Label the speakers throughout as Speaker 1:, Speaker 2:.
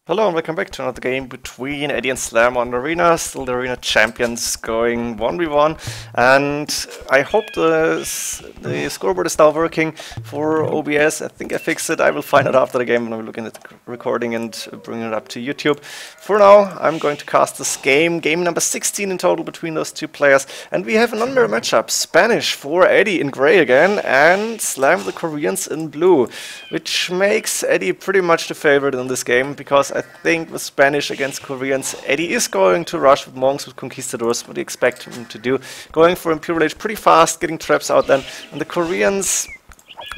Speaker 1: Hello and welcome back to another game between Edie and Slam on the arena. Still the arena champions going 1v1, and I hope the scoreboard is now working for OBS. I think I fixed it. I will find out after the game when I'm looking at the recording and bringing it up to YouTube. For now, I'm going to cast this game number 16 in total between those two players, and we have an unmirror matchup. Spanish for Edie in grey again, and Slam the Koreans in blue, which makes Edie pretty much the favorite in this game, because I think with Spanish against Koreans, Edie is going to rush with monks, with conquistadors. What do you expect him to do? Going for Imperial Age pretty fast, getting traps out then. And the Koreans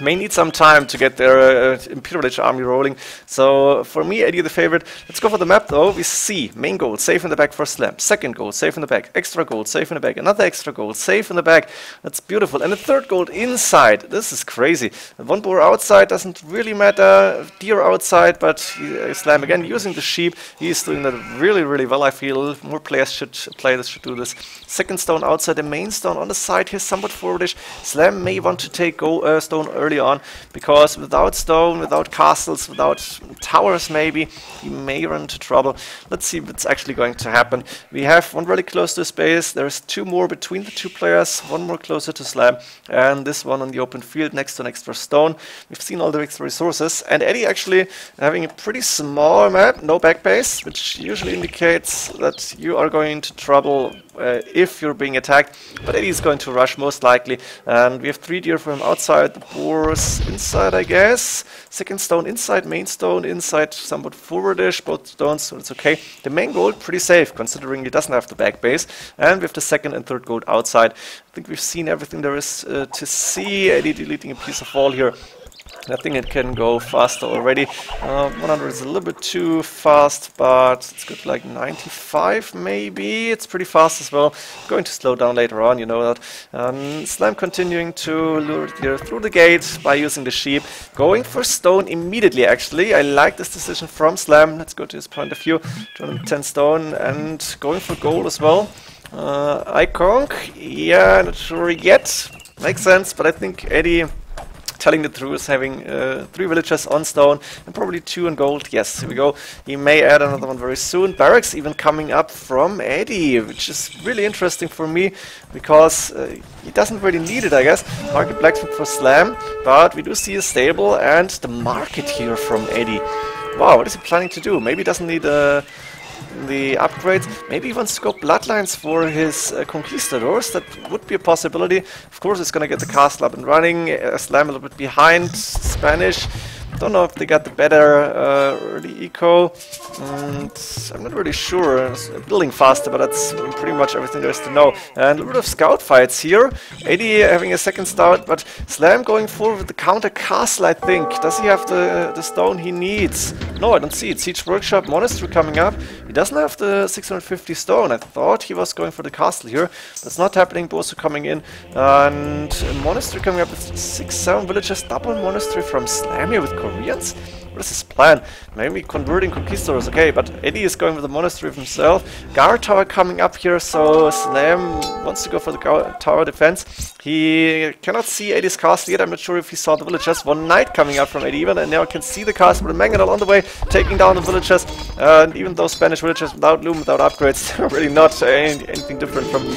Speaker 1: may need some time to get their Imperial Age army rolling. So for me, Edie the favorite. Let's go for the map though. We see main gold, safe in the back for Slam. Second gold, safe in the back. Extra gold, safe in the back. Another extra gold, safe in the back. That's beautiful. And a third gold inside. This is crazy. One boar outside doesn't really matter. Deer outside, but Slam again using the sheep. He's doing that really, really well, I feel. More players should play this, should do this. Second stone outside, the main stone on the side here, somewhat forwardish. Slam may want to take stone early on, because without stone, without castles, without towers maybe, he may run into trouble. Let's see what's actually going to happen. We have one really close to his base. There's two more between the two players, one more closer to Slam, and this one on the open field next to an extra stone. We've seen all the extra resources, and Edie actually having a pretty small map, no back base, which usually indicates that you are going into trouble if you're being attacked, but Edie is going to rush most likely, and we have 3 deer for him outside, the boars inside, I guess. Second stone inside, main stone inside, somewhat forwardish, both stones, so it's okay. The main gold pretty safe, considering he doesn't have the back base, and we have the second and third gold outside. I think we've seen everything there is to see. Edie deleting a piece of wall here. I think it can go faster already. 100 is a little bit too fast, but it's good, like 95 maybe. It's pretty fast as well. Going to slow down later on, you know that. Slam continuing to lure here through the gate by using the sheep. Going for stone immediately, actually. I like this decision from Slam. Let's go to his point of view. 210 stone and going for gold as well. Icon, yeah, not sure yet. Makes sense, but I think Edie, telling the truth, having 3 villagers on stone and probably 2 on gold. Yes, here we go. He may add another one very soon. Barracks even coming up from Edie, which is really interesting for me, because he doesn't really need it, I guess. Market blacksmith for Slam, but we do see a stable and the market here from Edie. Wow, what is he planning to do? Maybe he doesn't need the upgrades. Maybe he wants to go bloodlines for his conquistadors. That would be a possibility. Of course, it's going to get the castle up and running. Slam a little bit behind Spanish. Don't know if they got the better early eco. And I'm not really sure. It's building faster, but that's pretty much everything there is to know. And a little bit of scout fights here. Edie having a second scout, but Slam going forward with the counter castle, I think. Does he have the stone he needs? No, I don't see it. Siege Workshop, Monastery coming up. He doesn't have the 650 stone. I thought he was going for the castle here. That's not happening. Both are coming in. And Monastery coming up with 6-7 villagers. Double Monastery from Slam here with Koreans. What is his plan? Maybe converting conquistadors, okay, but Edie is going with the monastery of himself. Guard tower coming up here, so Slam wants to go for the tower defense. He cannot see Edie's castle yet. I'm not sure if he saw the villagers. One knight coming up from Edie even, and now I can see the castle, but Mangonel on the way, taking down the villagers. And even those Spanish villagers without loom, without upgrades, they're really not anything different from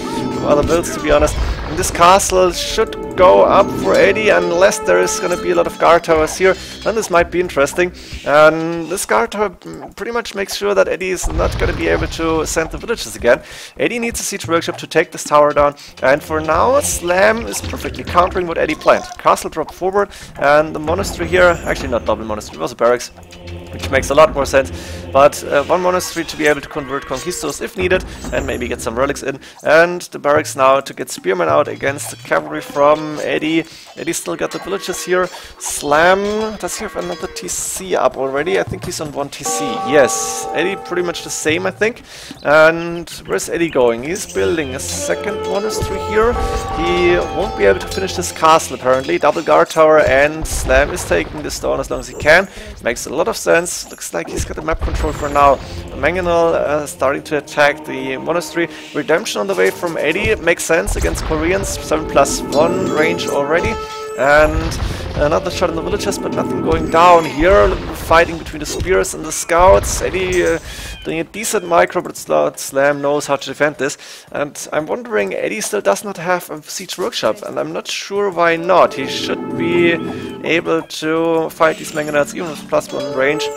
Speaker 1: other builds, to be honest. And this castle should go up for Edie, unless there is going to be a lot of guard towers here. Then this might be interesting. And this guard tower pretty much makes sure that Edie is not going to be able to send the villagers again. Edie needs a siege workshop to take this tower down. And for now, Slam is perfectly countering what Edie planned. Castle drop forward, and the monastery here, actually not double monastery, it was a barracks, which makes a lot more sense. But one monastery to be able to convert conquistadors if needed, and maybe get some relics in. And the barracks now to get spearmen out against the cavalry from Edie. Eddie still got the villagers here. Slam, does he have another TC up already? I think he's on 1 TC. Yes, Edie pretty much the same, I think. And where's Edie going? He's building a second monastery here. He won't be able to finish this castle apparently. Double guard tower, and Slam is taking the stone as long as he can. Makes a lot of sense. Looks like he's got the map control for now. Mangonel starting to attack the monastery. Redemption on the way from Edie. It makes sense against Koreans. 7+1 range already. And Another shot in the villagers, but nothing going down here. Fighting between the spears and the scouts. Edie doing a decent micro, but Slam knows how to defend this. And I'm wondering, Edie still does not have a siege workshop, and I'm not sure why not. He should be able to fight these mangonels even with +1 range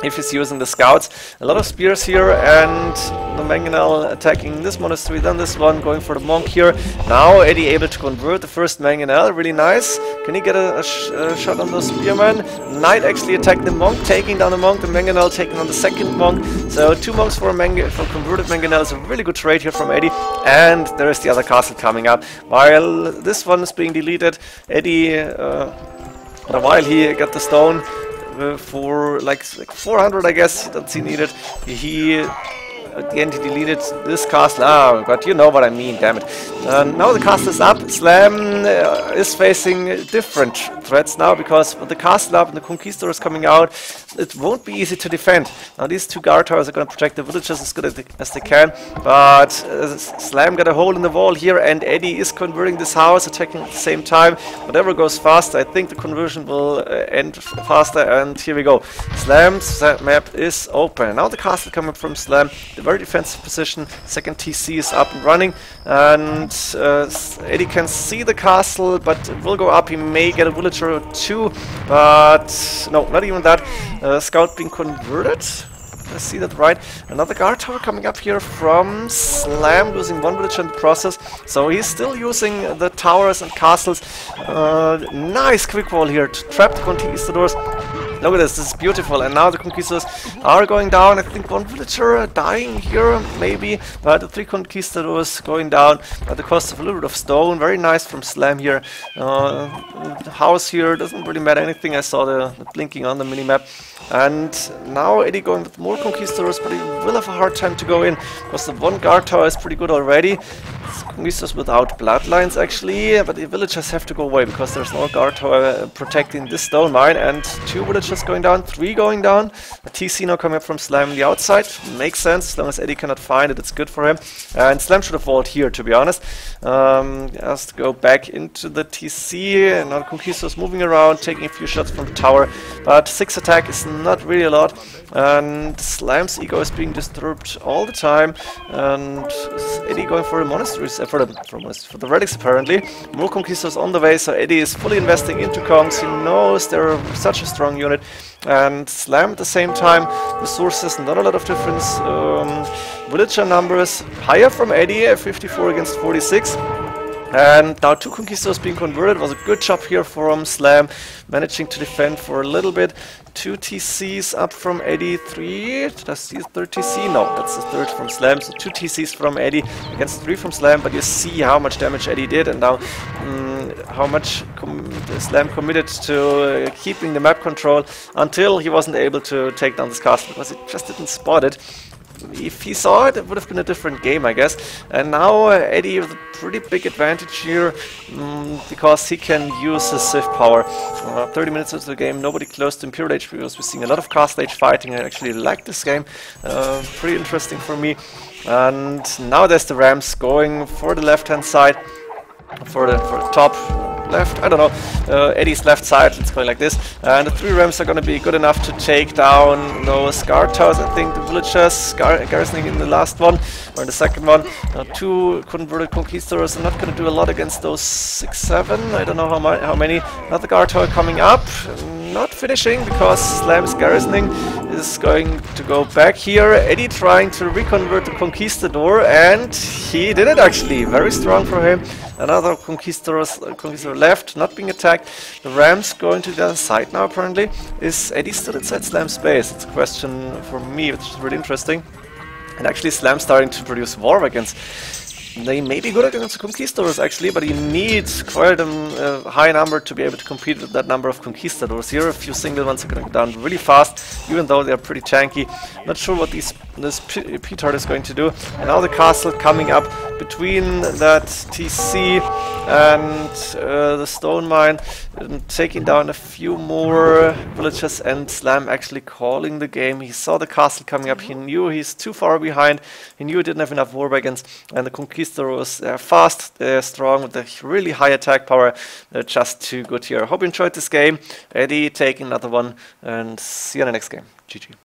Speaker 1: if he's using the scouts. A lot of spears here, and the mangonel attacking this monastery, then this one, going for the monk here. Now Edie able to convert the first mangonel, really nice. Can he get a shot on the spearman? Knight actually attacking the monk, taking down the monk, the mangonel taking on the second monk. So 2 monks for converted mangonel is a really good trade here from Edie. And there is the other castle coming up. While this one is being deleted, Edie, while he got the stone, for like 400, I guess, that he needed. He at the end he deleted this castle. Oh god, you know what I mean, damn it. Now the castle is up. Slam is facing different threats now, because with the castle up and the conquistadors coming out, it won't be easy to defend. Now these 2 guard towers are going to protect the villagers as good as they can, but Slam got a hole in the wall here, and Edie is converting this house, attacking at the same time. Whatever goes faster, I think the conversion will end faster, and here we go. Slam's map is open. Now the castle coming from Slam, the very defensive position. Second TC is up and running, and Edie can see the castle, but it will go up. He may get a villager or 2, but no, not even that. Scout being converted. I see that right. Another guard tower coming up here from Slam, losing 1 villager in the process. So he's still using the towers and castles. Nice quick wall here to trap the conquistadors. Look at this is beautiful. And now the conquistadors are going down. I think 1 villager dying here, maybe. But the 3 conquistadors going down at the cost of a little bit of stone. Very nice from Slam here. The house here doesn't really matter anything. I saw the blinking on the minimap. And now Edie going with more conquistadors, but he will have a hard time to go in, because the 1 guard tower is pretty good already. Conquistadors without bloodlines actually, but the villagers have to go away, because there's no guard tower protecting this stone mine. And 2 villagers going down, 3 going down. The TC now coming up from Slam on the outside. Makes sense, as long as Edie cannot find it, it's good for him. And Slam should have walled here, to be honest. Has to go back into the TC, and now the conquistadors moving around, taking a few shots from the tower. But 6 attack is not really a lot, and Slam's ego is being disturbed all the time. And Edie going for the monasteries, for the relics apparently. More conquistadors on the way, so Edie is fully investing into conks. He knows they're such a strong unit. And Slam at the same time, resources, not a lot of difference. Villager numbers higher from Edie, 54 against 46. And now 2 conquistadors being converted. Was a good job here from Slam, managing to defend for a little bit. 2 TCs up from Edie, 3. Did I see the 3rd TC? No, that's the 3rd from Slam. So 2 TCs from Edie against 3 from Slam. But you see how much damage Edie did, and now how much Slam committed to keeping the map control until he wasn't able to take down this castle, because he just didn't spot it. If he saw it, it would have been a different game, I guess. And now Edie with a pretty big advantage here, because he can use his Civ power. 30 minutes into the game, nobody close to Imperial Age, because we're seeing a lot of Castle Age fighting. I actually like this game. Pretty interesting for me. And now there's the Rams going for the left-hand side, for the top left, I don't know, Eddie's left side, let's go like this. And the 3 Rams are going to be good enough to take down those guard towers. I think the villagers garrisoning in the last one, or in the second one. 2 converted conquistadors are not going to do a lot against those 6, 7, I don't know how many. Another guard tower coming up, not finishing, because Slam's garrisoning is going to go back here. Edie trying to reconvert the conquistador, and he did it actually, very strong for him. Another conquistador left, not being attacked. The Rams going to the other side now apparently. Is Edie still inside Slam's base? It's a question for me, which is really interesting. And actually Slam starting to produce war weapons. They may be good against the conquistadors actually, but you need quite a high number to be able to compete with that number of conquistadors. Here a few single ones are going to go down really fast, even though they're pretty tanky. Not sure what these this P-Tart is going to do. And now the castle coming up between that TC and the stone mine, taking down a few more villagers, and Slam actually calling the game. He saw the castle coming up, he knew he's too far behind, he knew he didn't have enough warbagons, and the Conquistadors, they're fast, they're strong, with a really high attack power. They're just too good here. Hope you enjoyed this game. Eddie taking another one, and see you in the next game. GG.